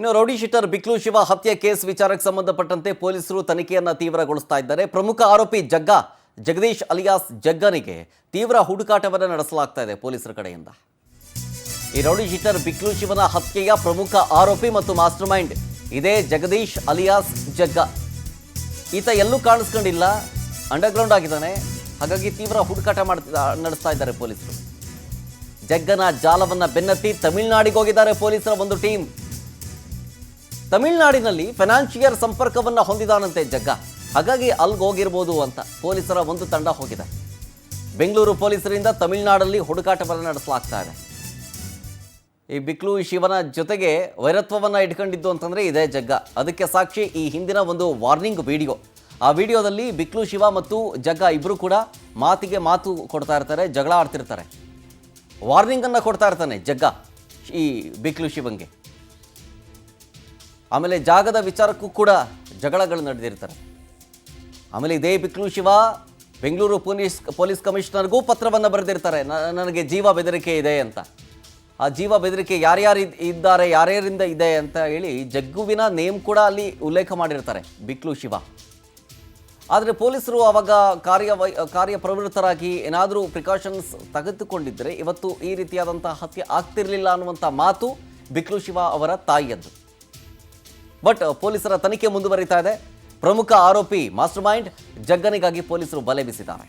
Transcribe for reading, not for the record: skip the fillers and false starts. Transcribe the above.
ಇನ್ನು rowdy sheeter ಬಿಕ್ಲು Shiva ಹತ್ಯೆ case ವಿಚಾರಕ್ಕೆ ಸಂಬಂಧಪಟ್ಟಂತೆ ಪೊಲೀಸರು ತನಿಖೆಯನ್ನು ತೀವ್ರಗೊಳಿಸ್ತಾ ಇದ್ದಾರೆ. ಪ್ರಮುಖ ಆರೋಪಿ ಜಗದೀಶ್ ಅಲಿಯಾಸ್ ಜಗ್ಗನಿಗೆ ತೀವ್ರ ಹುಡುಕಾಟವನ್ನು ನಡೆಸಲಾಗ್ತಾ ಇದೆ ಪೊಲೀಸರ ಕಡೆಯಿಂದ. ಈ ರೌಡಿ ಶೀಟರ್ ಬಿಕ್ಲು ಶಿವನ ಹತ್ಯೆಯ ಪ್ರಮುಖ ಆರೋಪಿ ಮತ್ತು ಮಾಸ್ಟರ್ ಮೈಂಡ್ ಇದೇ ಜಗದೀಶ್ ಅಲಿಯಾಸ್ ಜಗ್ಗ. ಈತ ಎಲ್ಲೂ ಕಾಣಿಸ್ಕೊಂಡಿಲ್ಲ, ಅಂಡರ್ಗ್ರೌಂಡ್ ಆಗಿದ್ದಾನೆ. ಹಾಗಾಗಿ ತೀವ್ರ ಹುಡುಕಾಟ ನಡೆಸ್ತಾ ಇದ್ದಾರೆ ಪೊಲೀಸರು. ಜಗ್ಗನ ಜಾಲವನ್ನು ಬೆನ್ನತ್ತಿ ತಮಿಳುನಾಡಿಗೆ ಹೋಗಿದ್ದಾರೆ ಪೊಲೀಸರ ಒಂದು ಟೀಮ್. ತಮಿಳುನಾಡಿನಲ್ಲಿ ಫೈನಾನ್ಷಿಯರ್ ಸಂಪರ್ಕವನ್ನು ಹೊಂದಿದಾನಂತೆ ಜಗ್ಗ, ಹಾಗಾಗಿ ಅಲ್ಲಿಗೆ ಹೋಗಿರ್ಬೋದು ಅಂತ ಪೊಲೀಸರ ಒಂದು ತಂಡ ಹೋಗಿದೆ. ಬೆಂಗಳೂರು ಪೊಲೀಸರಿಂದ ತಮಿಳುನಾಡಲ್ಲಿ ಹುಡುಕಾಟವನ್ನು ನಡೆಸಲಾಗ್ತಾ ಇದೆ. ಈ ಬಿಕ್ಲು ಶಿವನ ಜೊತೆಗೆ ವೈರತ್ವವನ್ನು ಇಟ್ಕೊಂಡಿದ್ದು ಅಂತಂದರೆ ಇದೇ ಜಗ್ಗ. ಅದಕ್ಕೆ ಸಾಕ್ಷಿ ಈ ಹಿಂದಿನ ಒಂದು ವಾರ್ನಿಂಗ್ ವಿಡಿಯೋ. ಆ ವಿಡಿಯೋದಲ್ಲಿ ಬಿಕ್ಲು ಶಿವ ಮತ್ತು ಜಗ್ಗ ಇಬ್ಬರು ಕೂಡ ಮಾತಿಗೆ ಮಾತು ಕೊಡ್ತಾ ಇರ್ತಾರೆ, ಜಗಳ ಆಡ್ತಿರ್ತಾರೆ. ವಾರ್ನಿಂಗನ್ನು ಕೊಡ್ತಾ ಇರ್ತಾನೆ ಜಗ್ಗ ಈ ಬಿಕ್ಲು ಶಿವಂಗೆ. ಆಮೇಲೆ ಜಾಗದ ವಿಚಾರಕ್ಕೂ ಕೂಡ ಜಗಳಗಳು ನಡೆದಿರ್ತಾರೆ. ಆಮೇಲೆ ಇದೇ ಬಿಕ್ಲು ಶಿವ ಬೆಂಗಳೂರು ಪೊಲೀಸ್ ಕಮಿಷನರ್ಗೂ ಪತ್ರವನ್ನು ಬರೆದಿರ್ತಾರೆ, ನನಗೆ ಜೀವ ಬೆದರಿಕೆ ಇದೆ ಅಂತ. ಆ ಜೀವ ಬೆದರಿಕೆ ಯಾರ್ಯಾರು ಇದ್ದಾರೆ, ಯಾರ್ಯಾರಿಂದ ಇದೆ ಅಂತ ಹೇಳಿ ಜಗ್ಗುವಿನ ನೇಮ್ ಕೂಡ ಅಲ್ಲಿ ಉಲ್ಲೇಖ ಮಾಡಿರ್ತಾರೆ ಬಿಕ್ಲು ಶಿವ. ಆದರೆ ಪೊಲೀಸರು ಆವಾಗ ಕಾರ್ಯಪ್ರವೃತ್ತರಾಗಿ ಏನಾದರೂ ಪ್ರಿಕಾಷನ್ಸ್ ತೆಗೆದುಕೊಂಡಿದ್ದರೆ ಇವತ್ತು ಈ ರೀತಿಯಾದಂಥ ಹತ್ಯೆ ಆಗ್ತಿರಲಿಲ್ಲ ಅನ್ನುವಂಥ ಮಾತು ಬಿಕ್ಲು ಶಿವ ಅವರ ತಾಯಿಯದ್ದು. ಬಟ್ ಪೊಲೀಸರ ತನಿಖೆ ಮುಂದುವರಿತಾ ಇದೆ. ಪ್ರಮುಖ ಆರೋಪಿ ಮಾಸ್ಟರ್ ಮೈಂಡ್ ಜಗ್ಗನಿಗಾಗಿ ಪೊಲೀಸರು ಬಲೆ ಬೀಸಿದ್ದಾರೆ.